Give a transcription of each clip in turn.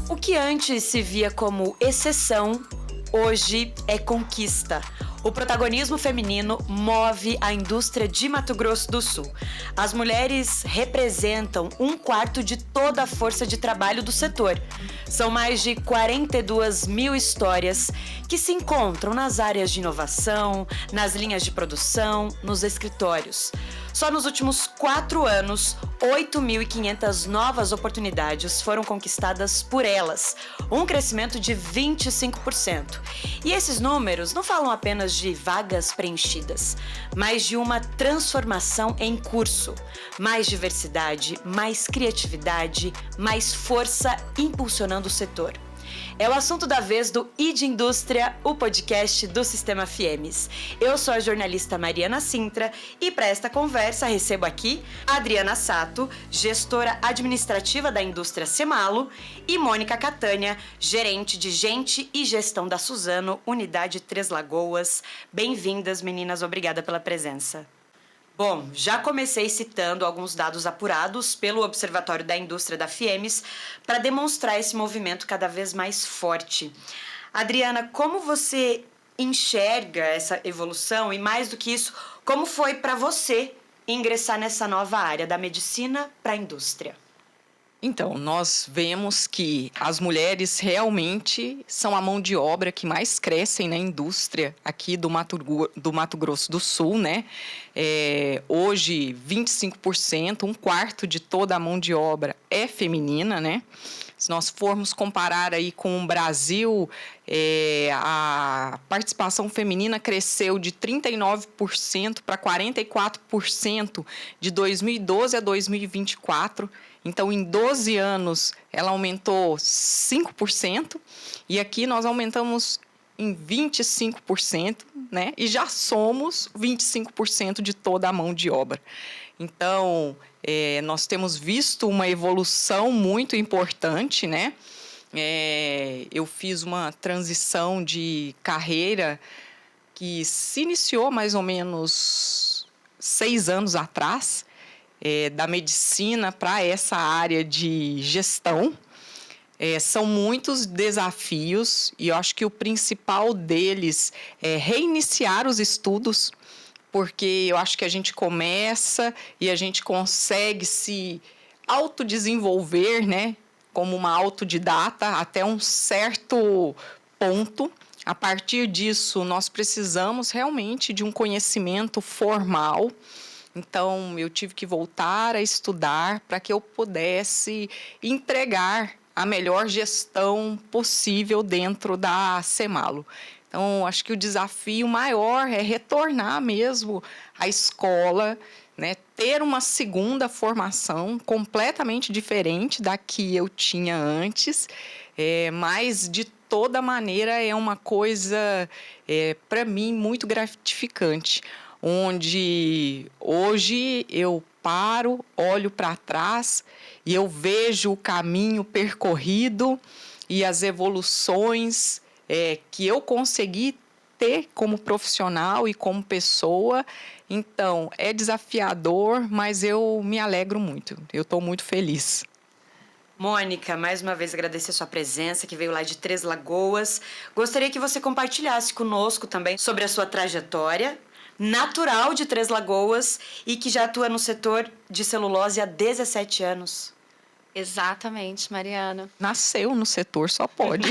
O que antes se via como exceção, hoje é conquista. O protagonismo feminino move a indústria de Mato Grosso do Sul. As mulheres representam 1/4 de toda a força de trabalho do setor. São mais de 42 mil histórias que se encontram nas áreas de inovação, nas linhas de produção, nos escritórios. Só nos últimos 4 anos, 8.500 novas oportunidades foram conquistadas por elas, um crescimento de 25%. E esses números não falam apenas de vagas preenchidas, mas de uma transformação em curso. Mais diversidade, mais criatividade, mais força impulsionando o setor. É o assunto da vez do ID Indústria, o podcast do Sistema FIEMES. Eu sou a jornalista Mariana Sintra e para esta conversa recebo aqui a Adriana Sato, gestora administrativa da indústria Semalo, e Mônica Catânia, gerente de Gente e Gestão da Suzano, Unidade Três Lagoas. Bem-vindas, meninas. Obrigada pela presença. Bom, já comecei citando alguns dados apurados pelo Observatório da Indústria da FIEMES para demonstrar esse movimento cada vez mais forte. Adriana, como você enxerga essa evolução e, mais do que isso, como foi para você ingressar nessa nova área da medicina para a indústria? Então, nós vemos que as mulheres realmente são a mão de obra que mais crescem na indústria aqui do Mato Grosso do Sul, né? Hoje, 25%, 1/4 de toda a mão de obra é feminina, né? Se nós formos comparar aí com o Brasil, a participação feminina cresceu de 39% para 44% de 2012 a 2024. Então, em 12 anos, ela aumentou 5%, e aqui nós aumentamos em 25%, né? E já somos 25% de toda a mão de obra. Então, nós temos visto uma evolução muito importante, né? Eu fiz uma transição de carreira que se iniciou mais ou menos 6 anos atrás, da medicina para essa área de gestão. São muitos desafios e eu acho que o principal deles é reiniciar os estudos, porque eu acho que a gente começa e a gente consegue se autodesenvolver, né, como uma autodidata até um certo ponto. A partir disso, nós precisamos realmente de um conhecimento formal. Então, eu tive que voltar a estudar para que eu pudesse entregar a melhor gestão possível dentro da Semalo. Então, acho que o desafio maior é retornar mesmo à escola, né? Ter uma segunda formação completamente diferente da que eu tinha antes, mas, de toda maneira, é uma coisa, para mim, muito gratificante, onde hoje eu paro, olho para trás e eu vejo o caminho percorrido e as evoluções que eu consegui ter como profissional e como pessoa. Então, é desafiador, mas eu me alegro muito. Eu estou muito feliz. Mônica, mais uma vez agradecer a sua presença, que veio lá de Três Lagoas. Gostaria que você compartilhasse conosco também sobre a sua trajetória natural de Três Lagoas e que já atua no setor de celulose há 17 anos. Exatamente, Mariana. Nasceu no setor, só pode.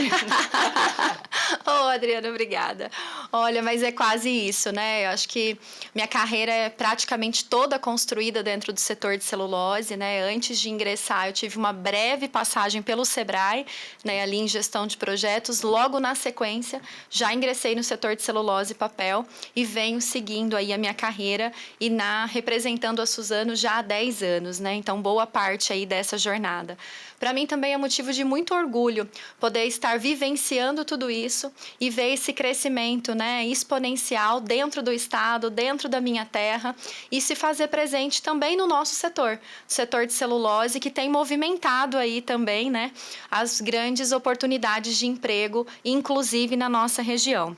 Adriana, obrigada. Olha, mas é quase isso, né? Eu acho que minha carreira é praticamente toda construída dentro do setor de celulose, né? Antes de ingressar, eu tive uma breve passagem pelo Sebrae, né? Ali em gestão de projetos. Logo na sequência, já ingressei no setor de celulose e papel e venho seguindo aí a minha carreira e representando a Suzano já há 10 anos, né? Então, boa parte aí dessa jornada. Para mim também é motivo de muito orgulho poder estar vivenciando tudo isso e ver esse crescimento, né, exponencial dentro do estado, dentro da minha terra e se fazer presente também no nosso setor de celulose, que tem movimentado aí também, né, as grandes oportunidades de emprego, inclusive na nossa região.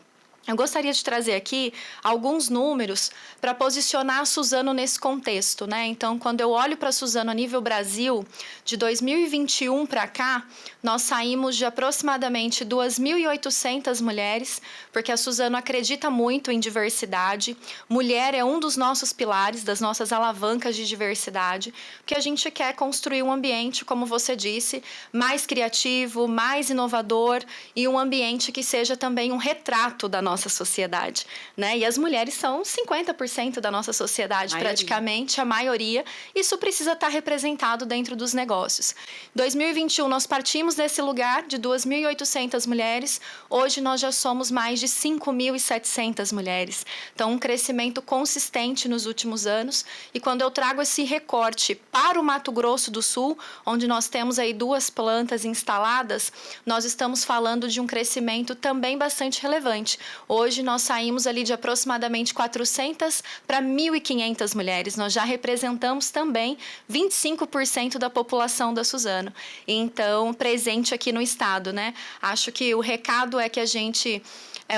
Eu gostaria de trazer aqui alguns números para posicionar a Suzano nesse contexto, né? Então, quando eu olho para a Suzano a nível Brasil, de 2021 para cá, nós saímos de aproximadamente 2.800 mulheres, porque a Suzano acredita muito em diversidade. Mulher é um dos nossos pilares, das nossas alavancas de diversidade, porque a gente quer construir um ambiente, como você disse, mais criativo, mais inovador e um ambiente que seja também um retrato da nossa sociedade, né? E as mulheres são 50% da nossa sociedade, praticamente, a maioria. Isso precisa estar representado dentro dos negócios. Em 2021, nós partimos desse lugar de 2.800 mulheres. Hoje, nós já somos mais de 5.700 mulheres. Então, um crescimento consistente nos últimos anos. E quando eu trago esse recorte para o Mato Grosso do Sul, onde nós temos aí 2 plantas instaladas, nós estamos falando de um crescimento também bastante relevante. Hoje, nós saímos ali de aproximadamente 400 para 1.500 mulheres. Nós já representamos também 25% da população da Suzano. Então, presente aqui no estado, né? Acho que o recado é que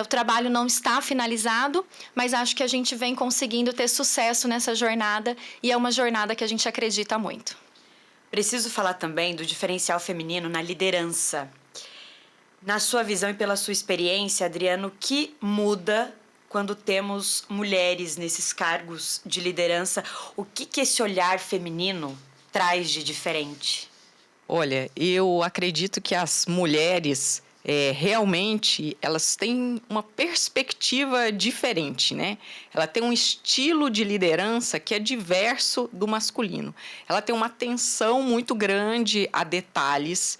o trabalho não está finalizado, mas acho que a gente vem conseguindo ter sucesso nessa jornada e é uma jornada que a gente acredita muito. Preciso falar também do diferencial feminino na liderança. Na sua visão e pela sua experiência, Adriano, o que muda quando temos mulheres nesses cargos de liderança? O que esse olhar feminino traz de diferente? Olha, eu acredito que as mulheres realmente elas têm uma perspectiva diferente, né? Ela tem um estilo de liderança que é diverso do masculino. Ela tem uma atenção muito grande a detalhes.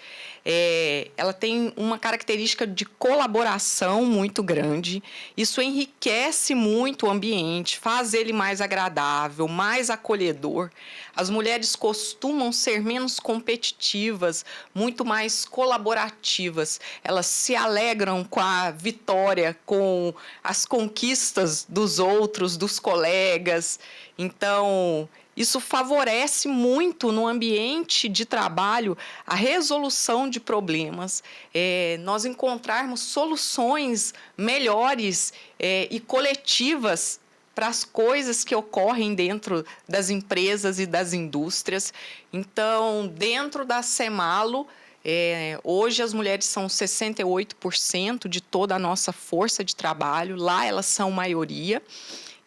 Ela tem uma característica de colaboração muito grande. Isso enriquece muito o ambiente, faz ele mais agradável, mais acolhedor. As mulheres costumam ser menos competitivas, muito mais colaborativas. Elas se alegram com a vitória, com as conquistas dos outros, dos colegas. Então, isso favorece muito no ambiente de trabalho a resolução de problemas, nós encontrarmos soluções melhores e coletivas para as coisas que ocorrem dentro das empresas e das indústrias. Então, dentro da Semalo, hoje as mulheres são 68% de toda a nossa força de trabalho, lá elas são maioria.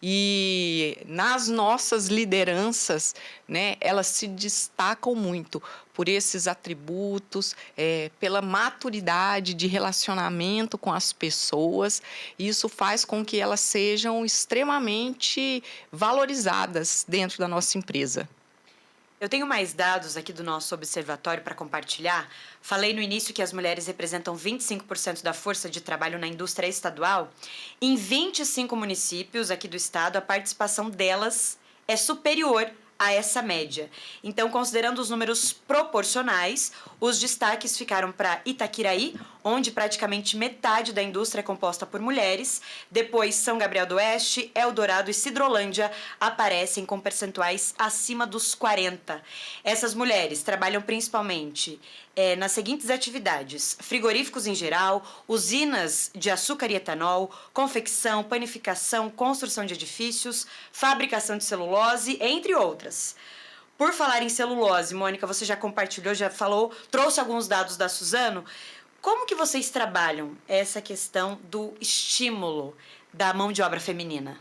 E nas nossas lideranças, né, elas se destacam muito por esses atributos, pela maturidade de relacionamento com as pessoas. E isso faz com que elas sejam extremamente valorizadas dentro da nossa empresa. Eu tenho mais dados aqui do nosso observatório para compartilhar. Falei no início que as mulheres representam 25% da força de trabalho na indústria estadual. Em 25 municípios aqui do estado, a participação delas é superior a essa média. Então, considerando os números proporcionais, os destaques ficaram para Itaquiraí, onde praticamente metade da indústria é composta por mulheres. Depois, São Gabriel do Oeste, Eldorado e Sidrolândia aparecem com percentuais acima dos 40%. Essas mulheres trabalham principalmente nas seguintes atividades: frigoríficos em geral, usinas de açúcar e etanol, confecção, panificação, construção de edifícios, fabricação de celulose, entre outras. Por falar em celulose, Mônica, você já compartilhou, já falou, trouxe alguns dados da Suzano. Como que vocês trabalham essa questão do estímulo da mão de obra feminina?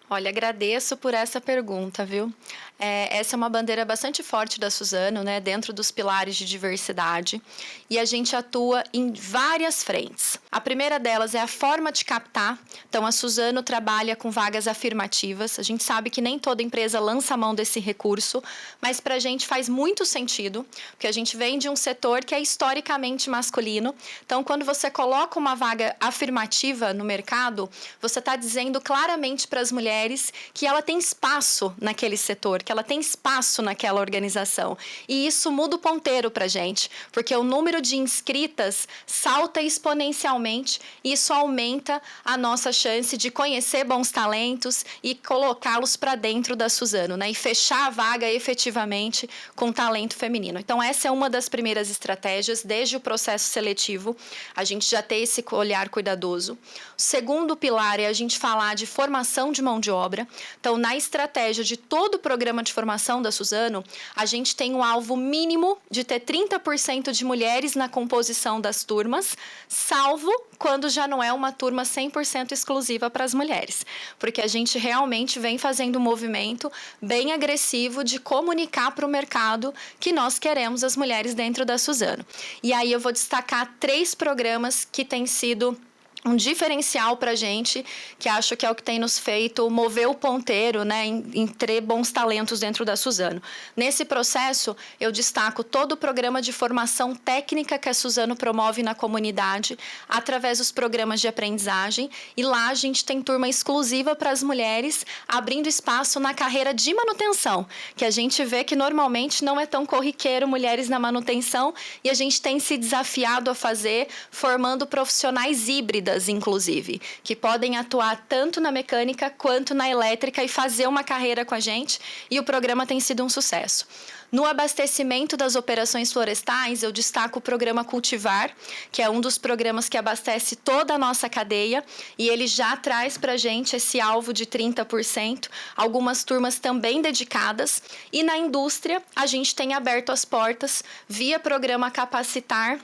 Olha, agradeço por essa pergunta, viu? Essa é uma bandeira bastante forte da Suzano, né, dentro dos pilares de diversidade, e a gente atua em várias frentes. A primeira delas é a forma de captar. Então, a Suzano trabalha com vagas afirmativas. A gente sabe que nem toda empresa lança a mão desse recurso, mas para a gente faz muito sentido, porque a gente vem de um setor que é historicamente masculino. Então, quando você coloca uma vaga afirmativa no mercado, você está dizendo claramente para as mulheres que ela tem espaço naquele setor, porque ela tem espaço naquela organização. E isso muda o ponteiro para a gente, porque o número de inscritas salta exponencialmente e isso aumenta a nossa chance de conhecer bons talentos e colocá-los para dentro da Suzano, né? E fechar a vaga efetivamente com talento feminino. Então, essa é uma das primeiras estratégias, desde o processo seletivo, a gente já ter esse olhar cuidadoso. O segundo pilar é a gente falar de formação de mão de obra. Então, na estratégia de todo o programa de formação da Suzano, a gente tem um alvo mínimo de ter 30% de mulheres na composição das turmas, salvo quando já não é uma turma 100% exclusiva para as mulheres. Porque a gente realmente vem fazendo um movimento bem agressivo de comunicar para o mercado que nós queremos as mulheres dentro da Suzano. E aí eu vou destacar 3 programas que têm sido um diferencial para a gente, que acho que é o que tem nos feito mover o ponteiro, né, em ter bons talentos dentro da Suzano. Nesse processo, eu destaco todo o programa de formação técnica que a Suzano promove na comunidade, através dos programas de aprendizagem, e lá a gente tem turma exclusiva para as mulheres, abrindo espaço na carreira de manutenção, que a gente vê que normalmente não é tão corriqueiro mulheres na manutenção, e a gente tem se desafiado a fazer, formando profissionais híbridas, inclusive, que podem atuar tanto na mecânica quanto na elétrica e fazer uma carreira com a gente, e o programa tem sido um sucesso. No abastecimento das operações florestais, eu destaco o programa Cultivar, que é um dos programas que abastece toda a nossa cadeia, e ele já traz para a gente esse alvo de 30%, algumas turmas também dedicadas, e na indústria a gente tem aberto as portas via programa Capacitar,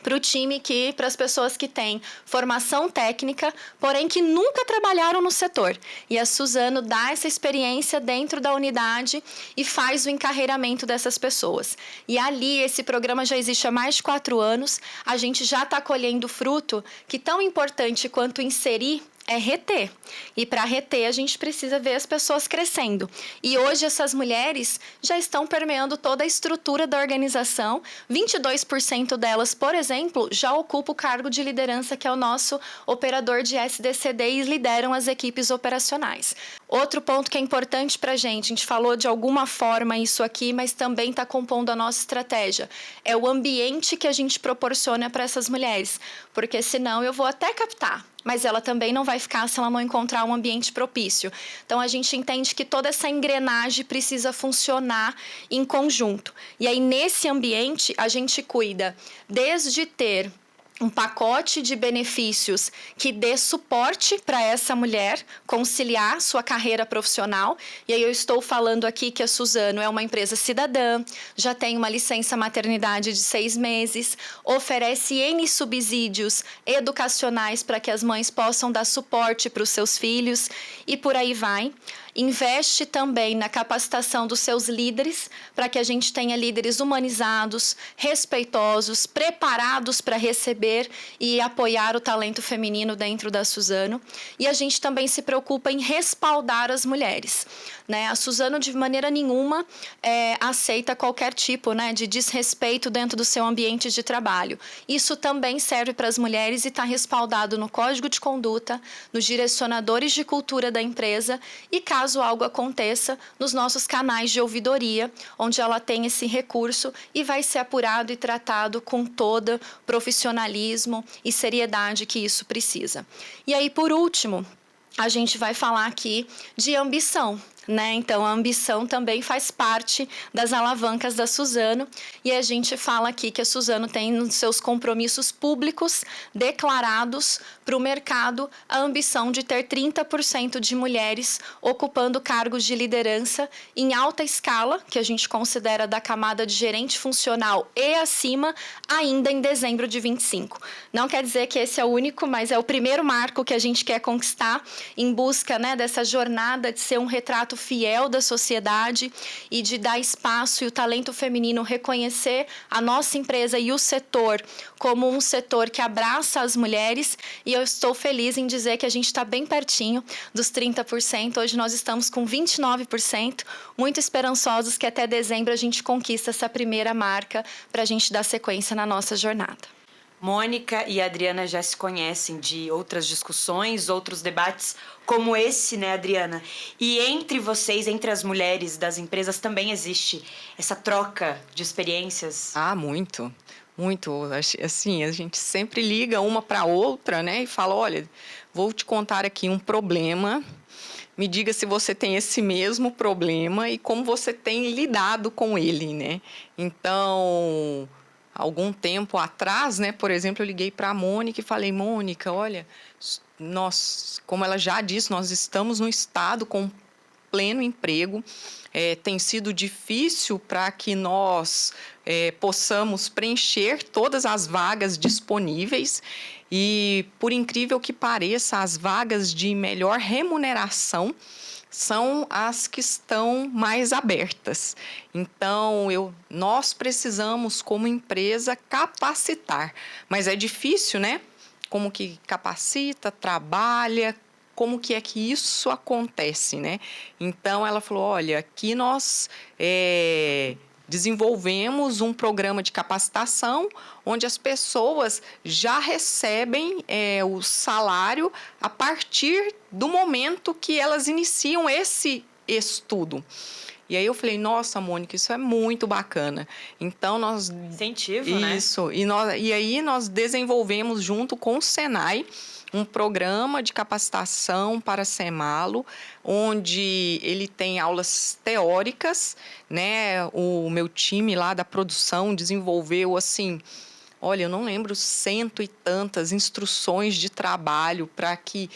para o time para as pessoas que têm formação técnica, porém que nunca trabalharam no setor. E a Suzano dá essa experiência dentro da unidade e faz o encarreiramento dessas pessoas. E ali, esse programa já existe há mais de 4 anos, a gente já está colhendo fruto, que tão importante quanto inserir é reter. E para reter, a gente precisa ver as pessoas crescendo. E hoje, essas mulheres já estão permeando toda a estrutura da organização. 22% delas, por exemplo, já ocupam o cargo de liderança, que é o nosso operador de SDCD, e lideram as equipes operacionais. Outro ponto que é importante para a gente falou de alguma forma isso aqui, mas também está compondo a nossa estratégia, é o ambiente que a gente proporciona para essas mulheres. Porque senão eu vou até captar, mas ela também não vai ficar se ela não encontrar um ambiente propício. Então, a gente entende que toda essa engrenagem precisa funcionar em conjunto. E aí, nesse ambiente, a gente cuida desde ter um pacote de benefícios que dê suporte para essa mulher conciliar sua carreira profissional. E aí eu estou falando aqui que a Suzano é uma empresa cidadã, já tem uma licença maternidade de 6 meses, oferece N subsídios educacionais para que as mães possam dar suporte para os seus filhos e por aí vai. Investe também na capacitação dos seus líderes, para que a gente tenha líderes humanizados, respeitosos, preparados para receber e apoiar o talento feminino dentro da Suzano. E a gente também se preocupa em respaldar as mulheres, né? A Suzano, de maneira nenhuma, aceita qualquer tipo, né, de desrespeito dentro do seu ambiente de trabalho. Isso também serve para as mulheres e está respaldado no Código de Conduta, nos direcionadores de cultura da empresa e, caso algo aconteça, nos nossos canais de ouvidoria, onde ela tem esse recurso e vai ser apurado e tratado com todo profissionalismo e seriedade que isso precisa. E aí, por último, a gente vai falar aqui de ambição, né? Então, a ambição também faz parte das alavancas da Suzano, e a gente fala aqui que a Suzano tem nos seus compromissos públicos declarados para o mercado a ambição de ter 30% de mulheres ocupando cargos de liderança em alta escala, que a gente considera da camada de gerente funcional e acima, ainda em dezembro de 25. Não quer dizer que esse é o único, mas é o primeiro marco que a gente quer conquistar em busca, né, dessa jornada de ser um retrato fiel da sociedade e de dar espaço e o talento feminino reconhecer a nossa empresa e o setor como um setor que abraça as mulheres. E eu estou feliz em dizer que a gente está bem pertinho dos 30%. Hoje nós estamos com 29%, muito esperançosos que até dezembro a gente conquista essa primeira marca para a gente dar sequência na nossa jornada. Mônica e Adriana já se conhecem de outras discussões, outros debates como esse, né, Adriana? E entre vocês, entre as mulheres das empresas, também existe essa troca de experiências? Ah, muito, muito. Assim, a gente sempre liga uma para a outra, né? E fala, olha, vou te contar aqui um problema. Me diga se você tem esse mesmo problema e como você tem lidado com ele, né? Então, algum tempo atrás, né, por exemplo, eu liguei para a Mônica e falei, Mônica, olha, nós, como ela já disse, nós estamos no estado com pleno emprego. Tem sido difícil para que nós possamos preencher todas as vagas disponíveis e, por incrível que pareça, as vagas de melhor remuneração são as que estão mais abertas. Então, nós precisamos, como empresa, capacitar. Mas é difícil, né? Como que capacita, trabalha, como que é que isso acontece, né? Então, ela falou, olha, aqui nós desenvolvemos um programa de capacitação onde as pessoas já recebem o salário a partir do momento que elas iniciam esse estudo. E aí eu falei, nossa, Mônica, isso é muito bacana. Então, nós... Incentivo, né? Isso. E aí nós desenvolvemos, junto com o Senai, um programa de capacitação para SEMALO, onde ele tem aulas teóricas, né? O meu time lá da produção desenvolveu, assim, olha, eu não lembro, 100 e tantas instruções de trabalho para que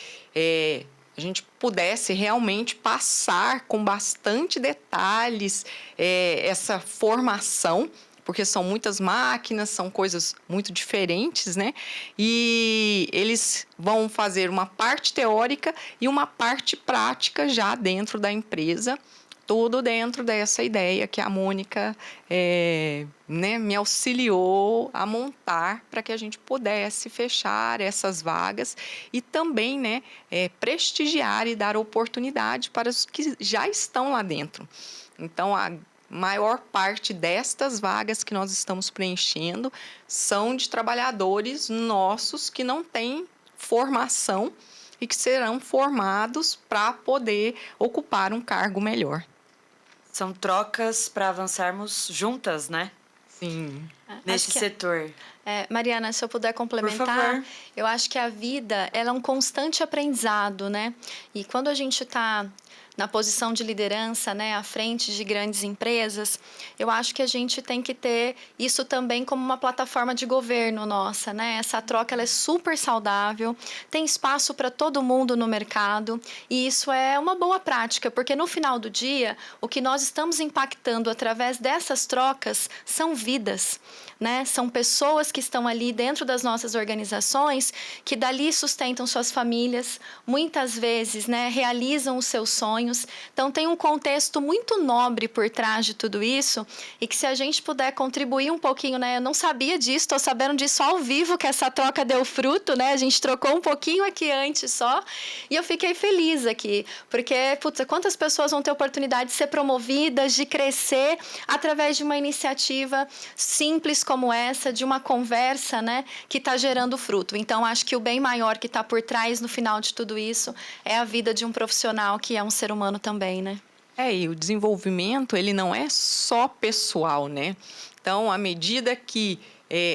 a gente pudesse realmente passar com bastante detalhes essa formação, porque são muitas máquinas, são coisas muito diferentes, né? E eles vão fazer uma parte teórica e uma parte prática já dentro da empresa, tudo dentro dessa ideia que a Mônica né, me auxiliou a montar para que a gente pudesse fechar essas vagas e também, né, prestigiar e dar oportunidade para os que já estão lá dentro. Então, a maior parte destas vagas que nós estamos preenchendo são de trabalhadores nossos que não têm formação e que serão formados para poder ocupar um cargo melhor. São trocas para avançarmos juntas, né? Sim. Nesse setor. Mariana, se eu puder complementar, Por favor. Eu acho que a vida ela é um constante aprendizado, né? E quando a gente está na posição de liderança, né, à frente de grandes empresas, eu acho que a gente tem que ter isso também como uma plataforma de governo nossa, né? Essa troca ela é super saudável, tem espaço para todo mundo no mercado e isso é uma boa prática, porque no final do dia, o que nós estamos impactando através dessas trocas são vidas, né? São pessoas que estão ali dentro das nossas organizações que dali sustentam suas famílias, muitas vezes, né, realizam os seus sonhos. Então, tem um contexto muito nobre por trás de tudo isso e que se a gente puder contribuir um pouquinho, né? Eu não sabia disso, estou sabendo disso ao vivo, que essa troca deu fruto, né? A gente trocou um pouquinho aqui antes só e eu fiquei feliz aqui, porque, putz, quantas pessoas vão ter oportunidade de ser promovidas, de crescer através de uma iniciativa simples como essa, de uma conversa, né? Que está gerando fruto. Então, acho que o bem maior que está por trás, no final de tudo isso, é a vida de um profissional que é um ser humano também, né? E o desenvolvimento, ele não é só pessoal, né? Então, à medida que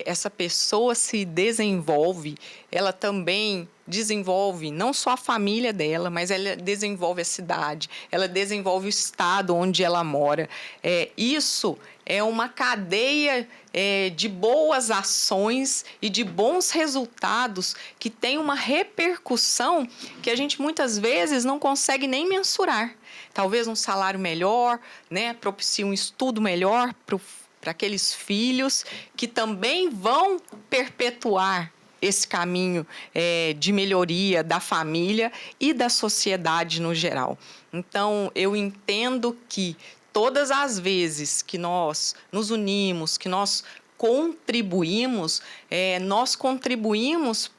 essa pessoa se desenvolve, ela também desenvolve não só a família dela, mas ela desenvolve a cidade, ela desenvolve o estado onde ela mora. Isso é uma cadeia de boas ações e de bons resultados que tem uma repercussão que a gente muitas vezes não consegue nem mensurar. Talvez um salário melhor, né, propicie um estudo melhor para aqueles filhos que também vão perpetuar esse caminho de melhoria da família e da sociedade no geral. Então, eu entendo que todas as vezes que nós nos unimos, que nós contribuímos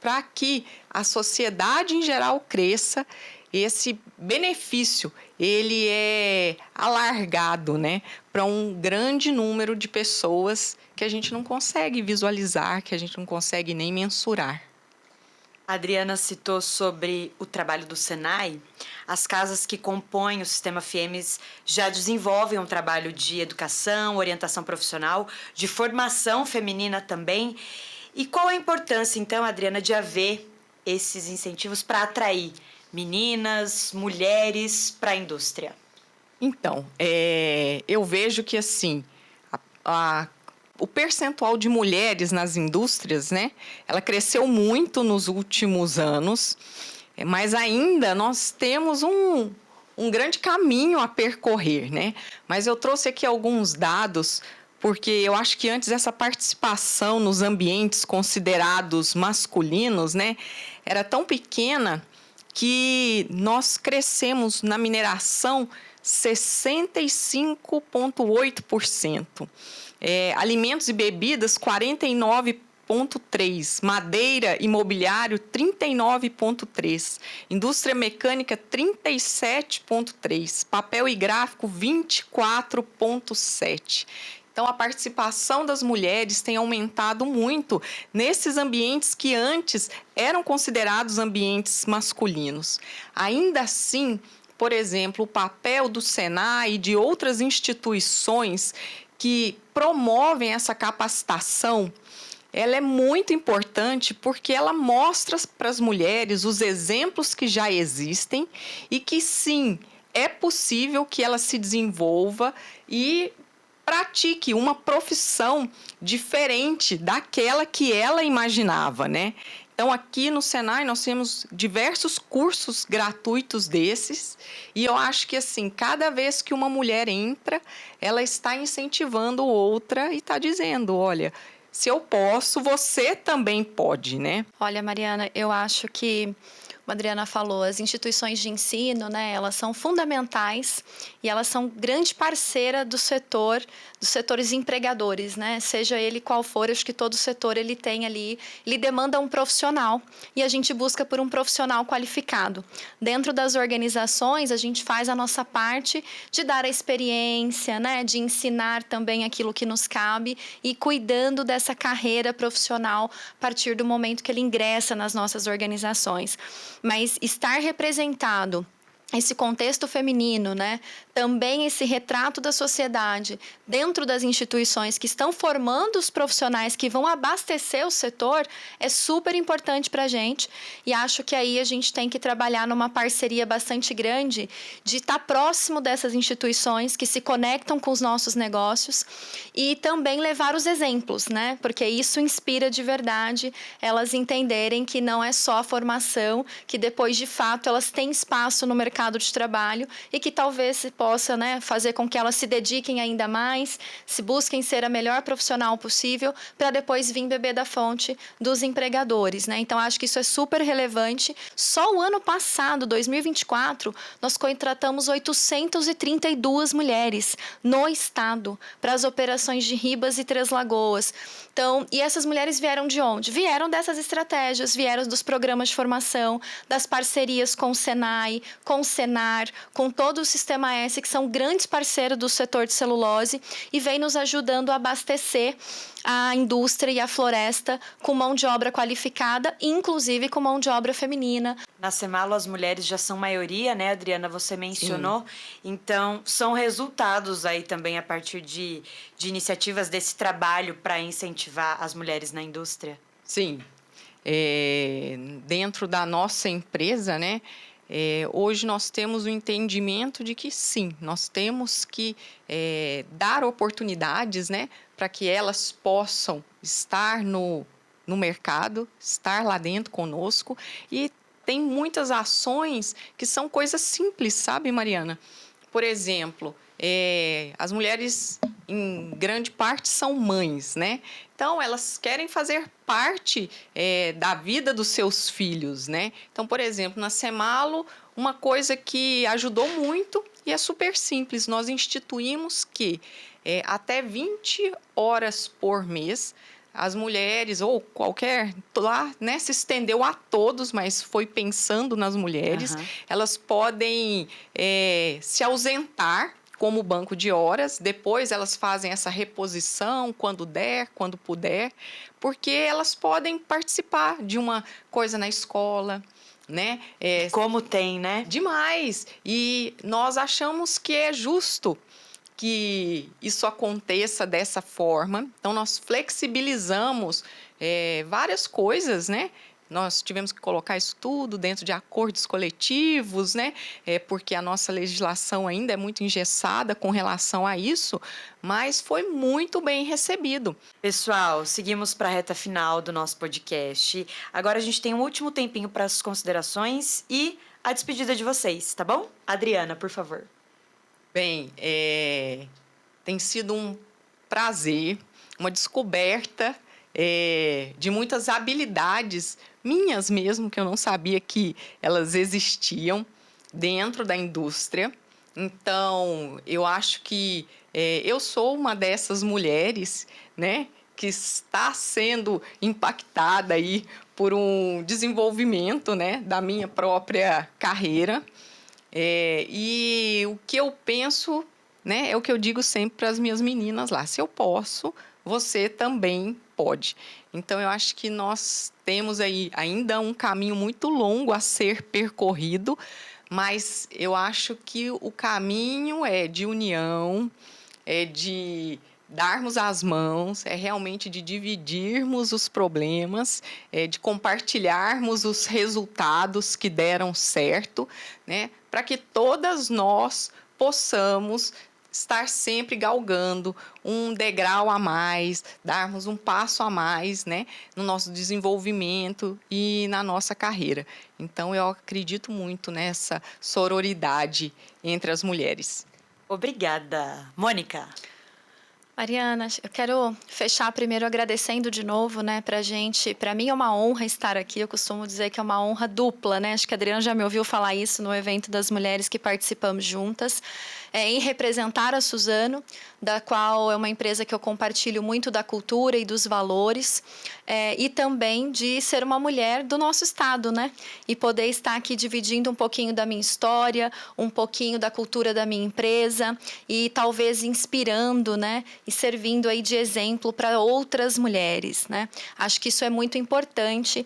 para que a sociedade em geral cresça. Esse benefício, ele é alargado, né, para um grande número de pessoas que a gente não consegue visualizar, que a gente não consegue nem mensurar. A Adriana citou sobre o trabalho do Senai. As casas que compõem o sistema FIEMES já desenvolvem um trabalho de educação, orientação profissional, de formação feminina também. E qual a importância, então, Adriana, de haver esses incentivos para atrair meninas, mulheres para a indústria? Então, eu vejo que assim, o percentual de mulheres nas indústrias, né, ela cresceu muito nos últimos anos, mas ainda nós temos um grande caminho a percorrer, né? Mas eu trouxe aqui alguns dados, porque eu acho que antes essa participação nos ambientes considerados masculinos, né, era tão pequena que nós crescemos na mineração 65,8%. Alimentos e bebidas, 49,3%. Madeira e mobiliário, 39,3%. Indústria mecânica, 37,3%. Papel e gráfico, 24,7%. Então, a participação das mulheres tem aumentado muito nesses ambientes que antes eram considerados ambientes masculinos. Ainda assim, por exemplo, o papel do Senai e de outras instituições que promovem essa capacitação, ela é muito importante porque ela mostra para as mulheres os exemplos que já existem e que, sim, é possível que ela se desenvolva e pratique uma profissão diferente daquela que ela imaginava, né? Então, aqui no Senai, nós temos diversos cursos gratuitos desses e eu acho que, assim, cada vez que uma mulher entra, ela está incentivando outra e está dizendo, olha, se eu posso, você também pode, né? Olha, Mariana, eu acho que, como a Adriana falou, as instituições de ensino, né, elas são fundamentais e elas são grande parceira do setor, dos setores empregadores, né? Seja ele qual for, acho que todo setor ele tem ali, ele demanda um profissional e a gente busca por um profissional qualificado. Dentro das organizações, a gente faz a nossa parte de dar a experiência, né, de ensinar também aquilo que nos cabe e cuidando dessa carreira profissional a partir do momento que ele ingressa nas nossas organizações. Mas estar representado esse contexto feminino, né? Também esse retrato da sociedade dentro das instituições que estão formando os profissionais que vão abastecer o setor é super importante para a gente e acho que aí a gente tem que trabalhar numa parceria bastante grande de estar próximo dessas instituições que se conectam com os nossos negócios e também levar os exemplos, né? Porque isso inspira de verdade elas entenderem que não é só a formação, que depois de fato elas têm espaço no mercado de trabalho e que talvez se possa, né, fazer com que elas se dediquem ainda mais, se busquem ser a melhor profissional possível para depois vir beber da fonte dos empregadores, né? Então, acho que isso é super relevante. Só o ano passado, 2024, nós contratamos 832 mulheres no estado para as operações de Ribas e Três Lagoas. Então, e essas mulheres vieram de onde? Vieram dessas estratégias, vieram dos programas de formação, das parcerias com o Senai, com o Senar, com todo o Sistema S, que são grandes parceiros do setor de celulose e vem nos ajudando a abastecer a indústria e a floresta com mão de obra qualificada, inclusive com mão de obra feminina. Na Semalo, as mulheres já são maioria, né, Adriana? Você mencionou. Sim. Então, são resultados aí também a partir de iniciativas desse trabalho para incentivar as mulheres na indústria? Sim. Dentro da nossa empresa, né? Hoje nós temos o entendimento de que sim, nós temos que dar oportunidades, né, para que elas possam estar no mercado, estar lá dentro conosco. E tem muitas ações que são coisas simples, sabe, Mariana? Por exemplo, as mulheres, em grande parte, são mães, né? Então, elas querem fazer parte da vida dos seus filhos, né? Então, por exemplo, na Semalo, uma coisa que ajudou muito e é super simples, nós instituímos que até 20 horas por mês as mulheres, ou qualquer, lá, né, se estendeu a todos, mas foi pensando nas mulheres. Elas podem se ausentar como banco de horas, depois elas fazem essa reposição quando der, quando puder, porque elas podem participar de uma coisa na escola, né? Como tem, né? Demais! E nós achamos que é justo que isso aconteça dessa forma. Então, nós flexibilizamos várias coisas, né? Nós tivemos que colocar isso tudo dentro de acordos coletivos, né? Porque a nossa legislação ainda é muito engessada com relação a isso, mas foi muito bem recebido. Pessoal, seguimos para a reta final do nosso podcast. Agora a gente tem um último tempinho para as considerações e a despedida de vocês, tá bom? Adriana, por favor. Bem, tem sido um prazer, uma descoberta de muitas habilidades minhas mesmo, que eu não sabia que elas existiam dentro da indústria. Então, eu acho que eu sou uma dessas mulheres, né, que está sendo impactada aí por um desenvolvimento, né, da minha própria carreira. E o que eu penso, né, é o que eu digo sempre para as minhas meninas lá: se eu posso, você também pode. Então, eu acho que nós temos aí ainda um caminho muito longo a ser percorrido, mas eu acho que o caminho é de união, é de darmos as mãos, é realmente de dividirmos os problemas, de compartilharmos os resultados que deram certo, né, para que todas nós possamos estar sempre galgando um degrau a mais, darmos um passo a mais, né, no nosso desenvolvimento e na nossa carreira. Então, eu acredito muito nessa sororidade entre as mulheres. Obrigada. Mônica. Mariana, eu quero fechar primeiro agradecendo de novo, né, para mim é uma honra estar aqui. Eu costumo dizer que é uma honra dupla, né? Acho que a Adriana já me ouviu falar isso no evento das mulheres que participamos juntas, em representar a Suzano, da qual é uma empresa que eu compartilho muito da cultura e dos valores, e também de ser uma mulher do nosso estado, né? E poder estar aqui dividindo um pouquinho da minha história, um pouquinho da cultura da minha empresa e talvez inspirando, né? E servindo aí de exemplo para outras mulheres, né? Acho que isso é muito importante,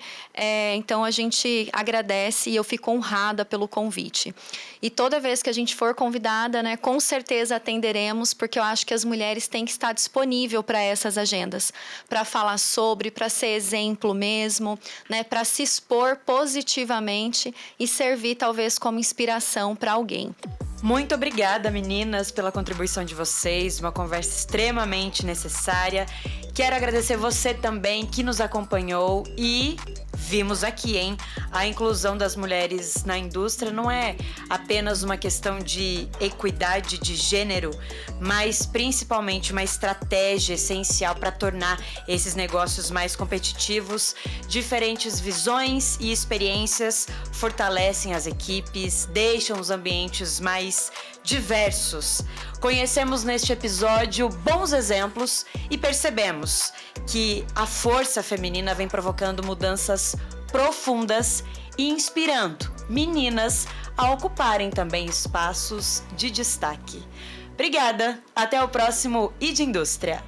então a gente agradece e eu fico honrada pelo convite. E toda vez que a gente for convidada, né, com certeza atenderemos, porque eu acho que as mulheres têm que estar disponível para essas agendas, para falar sobre, para ser exemplo mesmo, né, para se expor positivamente e servir talvez como inspiração para alguém. Muito obrigada, meninas, pela contribuição de vocês, uma conversa extremamente necessária. Quero agradecer você também que nos acompanhou e vimos aqui, hein? A inclusão das mulheres na indústria não é apenas uma questão de equidade de gênero, mas principalmente uma estratégia essencial para tornar esses negócios mais competitivos. Diferentes visões e experiências fortalecem as equipes, deixam os ambientes mais diversos. Conhecemos neste episódio bons exemplos e percebemos que a força feminina vem provocando mudanças profundas e inspirando meninas a ocuparem também espaços de destaque. Obrigada, até o próximo I de Indústria.